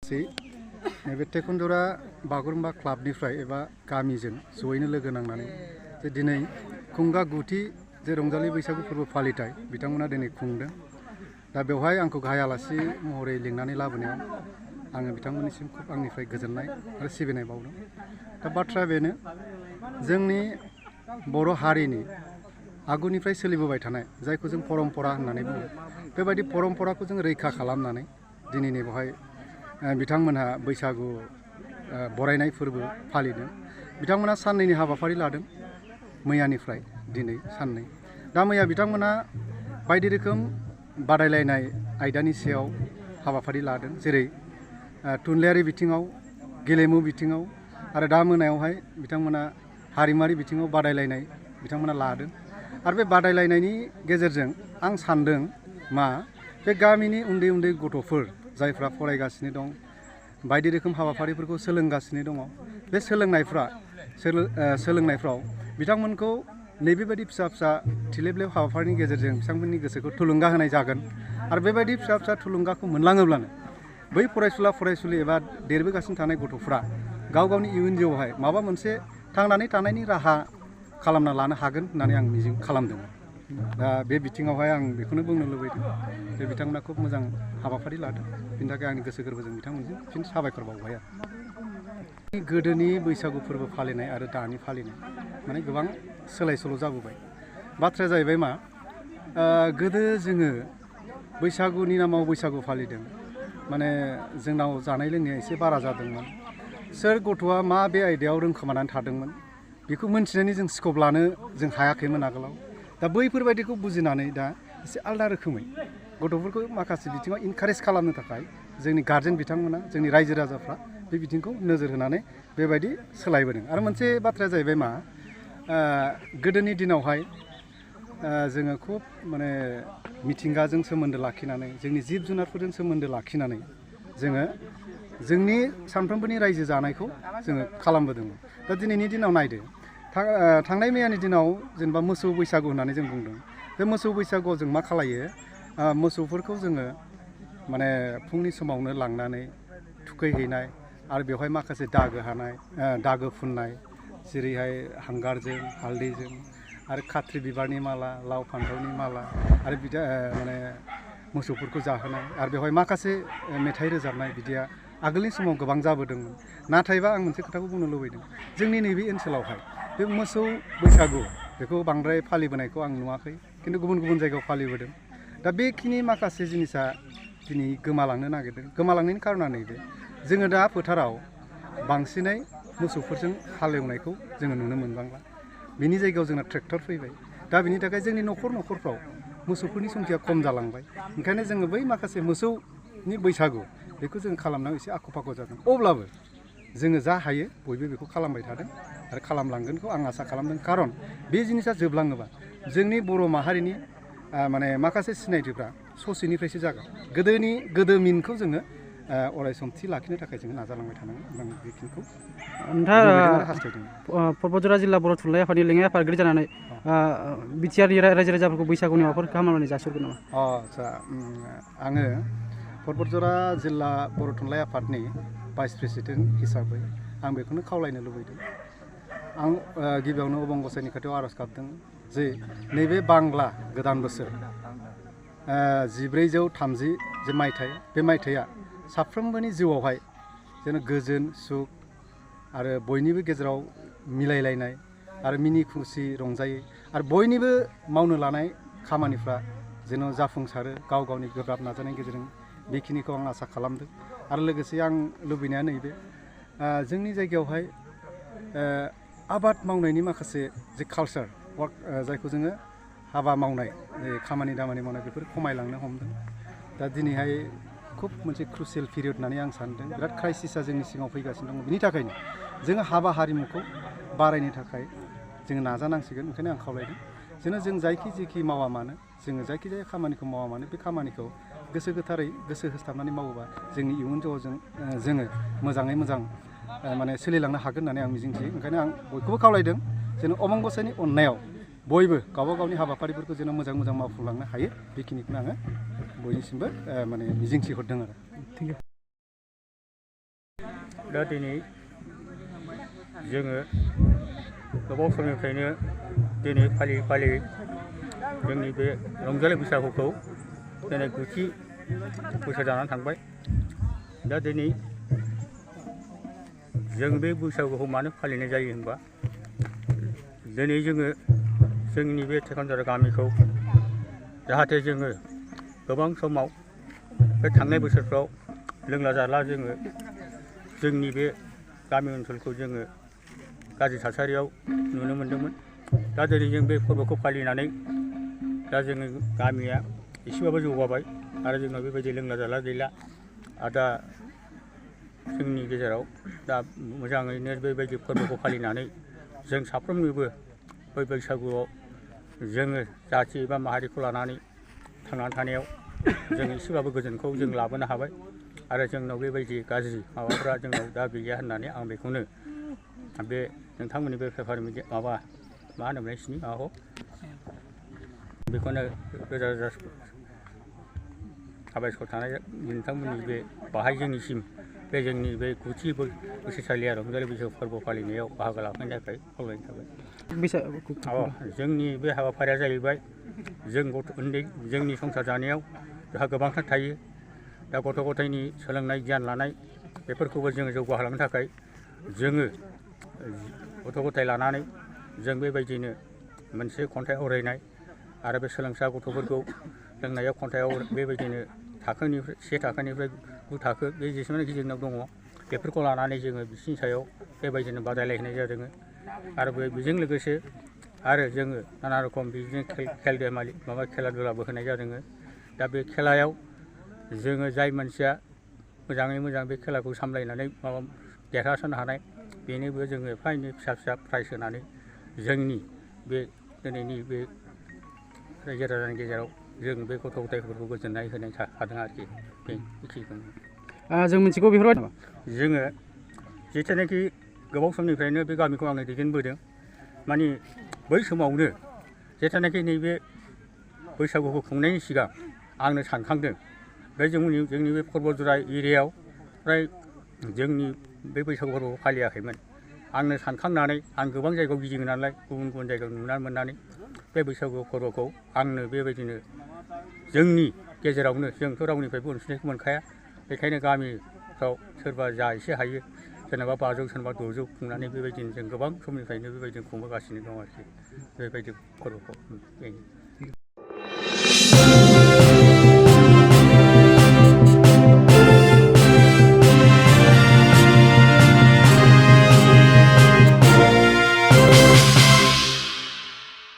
नैबे टेकनजरा बागुरुम्बा क्लाबनिफ्राय एबा गामिजों जयैनो लोगो नांनानै जे दिनै खुंगा गुथि जे रंजालि बैसागु फोरबो फालिथाय बिथांमोना दिनै खुंदों। दा बेवहाय आंखौ गाहाय आलासि महरै लिंनानै लाबोनायाव आङो बिथांमोननिसिम खुब आंनिफ्राय गोजोननाय आरो सिबिनाय बावदों। दा बाथ्राया बेनो, जोंनि बर' हारिनि आगुनिफ्राय सोलिबोबाय थानाय जायखौ जों परम्परा होननानै बुङो, बेबायदि परम्पराखौ जों रैखा खालामनानै दिनैनि बेवहाय बिथांमोनहा बैसागु बरायनाय फोरबो फालिदों। बिथांमोना साननैनि हाबाफारि लादों, मैयानिफ्राय दिनै साननै। दा मैया बिथांमोना बायदि रोखोम बादायलायनाय आयदानि सायाव हाबाफारि लादों, जेरै थुनलाइयारि बिथिङाव, गेलेमु बिथिङाव, आरो दा मोनायावहाय बिथांमोना हारिमुआरि बिथिङाव बादायलायनाय बिथांमोना लादों। आरो बे बादायलायनायनि गेजेरजों आं सानदों मा, बे गामिनि उन्दै उन्दै गथ'फोर जायफ्रा फरायगासिनो दं, बायदि रोखोम हाबाफारिफोरखौ सोलोंगासिनो दङ, बे सोलोंनायफ्राव बिथांमोनखौ नैबेबायदि फिसा फिसा थिलेबलेब हाबाफारिनि गेजेरजों बिथांमोननि गोसोखौ थुलुंगा होनाय जागोन। आरो बेबायदि फिसा फिसा थुलुंगाखौ मोनलाङोब्लानो बै फरायसुला फरायसुलि एबा देरबोगासिनो थानाय गथ'फ्रा गाव गावनि इयुन जिउआवहाय माबा मोनसे थांनानै थानायनि राहा खालामना लानो हागोन होननानै आं मिजिं खालामदों। दा बे बिथिङावहाय आं बेखौनो बुंनो लुबैदों जे बिथांमोना खुब मोजां हाबाफारि लादों। बिनि थाखाय आंनि गोसो गोरबोजों बिथांमोनजों फिन साबायखर बावबाय आरो। गोदोनि बैसागु फोरबो फालिनाय आरो दानि फालिनाय माने गोबां सोलाय सोल' जाबोबाय। बाथ्राया जाहैबाय मा, गोदो जोङो बैसागुनि नामाव बैसागु फालिदों, माने जोंनाव जानाय लोंनाया एसे बारा जादोंमोन। सोर गथ'आ मा बे आयदायाव रोंखोमानानै थादोंमोन बेखौ मोनथिनायनि जों स्कप लानो जों हायाखैमोन आगोलाव। दा बैफोरबायदिखौ बुजिनानै दा एसे आलदा रोखोमै गथ'फोरखौ माखासे बिथिङाव इनकारेज खालामनो थाखाय जोंनि गार्जेन बिथांमोना, जोंनि रायजो राजाफ्रा बे बिथिंखौ नोजोर होनानै बेबायदि सोलायबोदों। आरो मोनसे बाथ्राया जाहैबाय मा, गोदोनि दिनावहाय जोङो खुब माने मिथिंगाजों सोमोन्दो लाखिनानै, जोंनि जिब जुनारफोरजों सोमोन्दो लाखिनानै जोङो जोंनि सानफ्रोमबोनि रायजो जानायखौ जोङो खालामबोदोंमोन। दा दिनैनि दिनाव नायदो, थांनाय मैयानि दिनाव जेनेबा मोसौ बैसागु होननानै जों बुंदों। बे मोसौ बैसागुआव जों मा खालायो, मोसौफोरखौ जोङो माने फुंनि समावनो लांनानै थुखैहैनाय, आरो बेवहाय माखासे दागो हानाय, दागो फुननाय, जेरैहाय हांगारजों हालदैजों, आरो खाथ्रि बिबारनि माला, लाव फान्थावनि माला, आरो बिदि माने मोसौफोरखौ जाहोनाय, आरो बेवहाय माखासे मेथाइ रोजाबनाय बिदिया आगोलनि समाव गोबां जाबोदोंमोन। नाथायबा आं मोनसे खोथाखौ बुंनो लुबैदों, जोंनि नैबे ओनसोलावहाय बे मोसौ बैसागु बेखौ बांद्राय फालिबोनायखौ आं नुवाखै, खिन्थु गुबुन गुबुन जायगायाव फालिबोदों। दा बेखिनि माखासे जिनिसा दिनै गोमालांनो नागिरदों। गोमालांनायनि खारना नैबे, जोङो दा फोथाराव बांसिनै मोसौफोरजों हालेवनायखौ जोङो नुनो मोनबांला। बिनि जायगायाव जोंना ट्रेक्टर फैबाय। दा बिनि थाखाय जोंनि न'खरफ्राव मोसौफोरनि संख्या खम जालांबाय। ओंखायनो जोङो बै माखासे मोसौनि बैसागु बेखौ जों खालामनायाव एसे आख' फाख' जादों। अब्लाबो जोङो जा हायो बयबो बेखौ खालामबाय थादों आरो खालामलांगोनखौ आं आसा खालामदों। खारन बे जिनिसा जोबलाङोबा जोंनि बर' माहारिनि माने माखासे सिनायथिफ्रा ससेनिफ्रायसो जागोन। गोदोमिनखौ जोङो अरायसम थि लाखिनो थाखाय जोङो नाजालांबाय थानांगोन। आं बेखिनिखौ हास्थायदों। बतझर जिल्ला बर' थुनलाइ आफादनि लेङाइ आफादगिरि जानानै बिटिआरनि रायजो राजाफोरखौ बैसागुनि माबाफोर गाहाम हामलायनाय जासिहरगोन नामा? आदसा, आङो बतझर जिल्ला बर' थुनलाइ आफादनि भाइस प्रेसिडेन्ट हिसाबै आं बेखौनो खावलायनो लुबैदों। आं गिबियावनो अबं गसाइनि खाथियाव आर'ज गाबदों जे नैबे बांला गोदान बोसोर 1430 जे मायथाइ, बे मायथाइया साफ्रोमबोनि जिउआवहाय जेन गोजोन सुख आरो बयनिबो गेजेराव मिलायलायनाय आरो मिनि खुसि रंजायै, आरो बयनिबो मावनो लानाय खामानिफ्रा जेन जाफुंसारो गाव गावनि गोब्राब नाजानायनि गेजेरजों, बेखिनिखौ आं आसा खालामदों। आरो लोगोसे आं लुबैनाया नैबे, जोंनि जायगायावहाय आबाद मावनायनि माखासे जे कालचार वार्क, जायखौ जोङो हाबा मावनाय, खामानि दामानि मावनाय, बेफोर खमायलांनो हमदों। दा दिनैहाय खुब मोनसे क्रुसियेल पिरियड होननानै आं सानदों। बिराद क्राइसिसा जोंनि सिगाङाव फैगासिनो दङ। बिनि थाखायनो जोङो हाबा हारिमुखौ बारायनो थाखाय जोङो नाजानांसिगोन। ओंखायनो आं खावलायदों जेन जों जेखि मावा मानो, जोङो जायखिजाया खामानिखौ मावा मानो, बे खामानिखौ गोसो गोथारै गोसो होथाबनानै मावोबा जोंनि इयुन जिउआव जोङो मोजाङै मोजां माने सोलिलांनो हागोन होननानै आं मिजिंथियो। ओंखायनो आं बयखौबो खावलायदों जेन अबं गसाइनि अननायाव बयबो गावबा गावनि हाबाफारिफोरखौ जेन मोजां मोजां मावफुंलांनो हायो, बेखिनिखौनो आङो बयनिसिमबो माने मिजिंथिहरदों आरो। दा दिनै जोङो गोबाव समनिफ्रायनो दिनै फालियै फालियै जोंनि बे रंजालि बैसागुखौ दिनै 9थि बोसोर जानानै थांबाय। दा दिनै जों बे बैसागुखौ मानो फालिनाय जायो होनबा दिनै जोङो जोंनि बे कनझर गामिखौ जाहाथे जोङो गोबां समाव बे थांनाय बोसोरफ्राव लोंला जाला जोङो जोंनि बे गामि ओनसोलखौ जोङो गाज्रि थासारियाव नुनो मोन्दोंमोन। दा दिनै जों बे फोरबोखौ फालिनानै दा जोङो गामिया एसेबाबो जौगाबाय आरो जोंनाव बेबायदि लोंला जाला गैला। आरो दा जोंनि गेजेराव दा मोजाङैनो बेबायदि फोरबोखौ फालिनानै जों साफ्रोमनिबो बै बैसागुआव जोङो जाथि एबा माहारिखौ लानानै थांनानै थानायाव जों एसेबाबो गोजोनखौ जों लाबोनो हाबाय आरो जोंनाव बेबायदि गाज्रि माबाफ्रा जोंनाव दा गैया होननानै आं बेखौनो बे नोंथांमोननि बे पेपार मिडिया माबा मा होनोमोन बिसिनि माबाखौ बेखौनो रोजा रोजा साबायखर थानाय नोंथांमोननि बे बाहाय जोंनिसिम बे जोंनि बे 9थि बोसोरसालिया रंजालि बैसागु फोरबो फालिनायाव बाहागो लाफैनो थाखाय खावलायनाय थाबाय। जोंनि बे हाबाफारिया जाहैबाय जों उन्दै जोंनि संसार जानायाव जोंहा गोबांथार थायो। दा गथ' गथायनि सोलोंनाय गियान लानाय बेफोरखौबो जोङो जौगाहोलांनो थाखाय जोङो गथ' गथाय लानानै जों बेबायदिनो मोनसे खन्थाइ आवरायनाय आरो बे सोलोंसा गथ'फोरखौ लोंनायाव खन्थाइआव बेबायदिनो थाखोनिफ्राय 1 थाखोनिफ्राय 9 थाखो बे जेसेबांनाखि जोंनाव दङ बेफोरखौ लानानै जोङो बिसिनि सायाव बेबायदिनो बादायलायहोनाय जादों। आरो बेजों लोगोसे आरो जोङो नाना रखम बिदिनो खेल देमालि माबा खेला दुलाबो होनाय जादों। दा बे खेलायाव जोङो जाय मानसिया मोजाङै मोजां बे खेलाखौ सामलायनानै माबा देरहासारनो हानाय बेनोबो जोङो एफा एनै फिसा फिसा प्राइज होनानै जोंनि बे दिनैनि बे रायजो राजानि गेजेराव जों बे गथ' गथायफोरखौ गोजोननाय होनाय हादों आरोखि बे एखेखौनो जों मिथिगौ बेफोरबायदि जोङो जेथुनाखि गोबाव समनिफ्रायनो बे गामिखौ आङो दैदेनबोदों माने बै समावनो जेथुनाखि नैबे बैसागुखौ खुंनायनि सिगां आंनो सानखांदों बे जोंनि बे पर्बतजरा एरियायाव फ्राय जोंनि बे बैसागु फोरबोखौ फालियाखैमोन। आंनो सानखांनानै आं गोबां जायगायाव गिदिङो नालाय गुबुन गुबुन जायगायाव नुनानै मोननानै बे बैसागु फोरबोखौ आंनो बेबायदिनो जोंनि गेजेरावनो जोंथ' रावनिफ्रायबो अनसुंथाइखौ मोनखाया बेखायनो गामिफ्राव सोरबा जा एसे हायो सोरनाबा 500 सोरनाबा 600 खुंनानै बेबायदिनो जों गोबां समनिफ्रायनो बेबायदिनो खुंबोगासिनो दं आरोखि बेबायदि फोरबोखौ।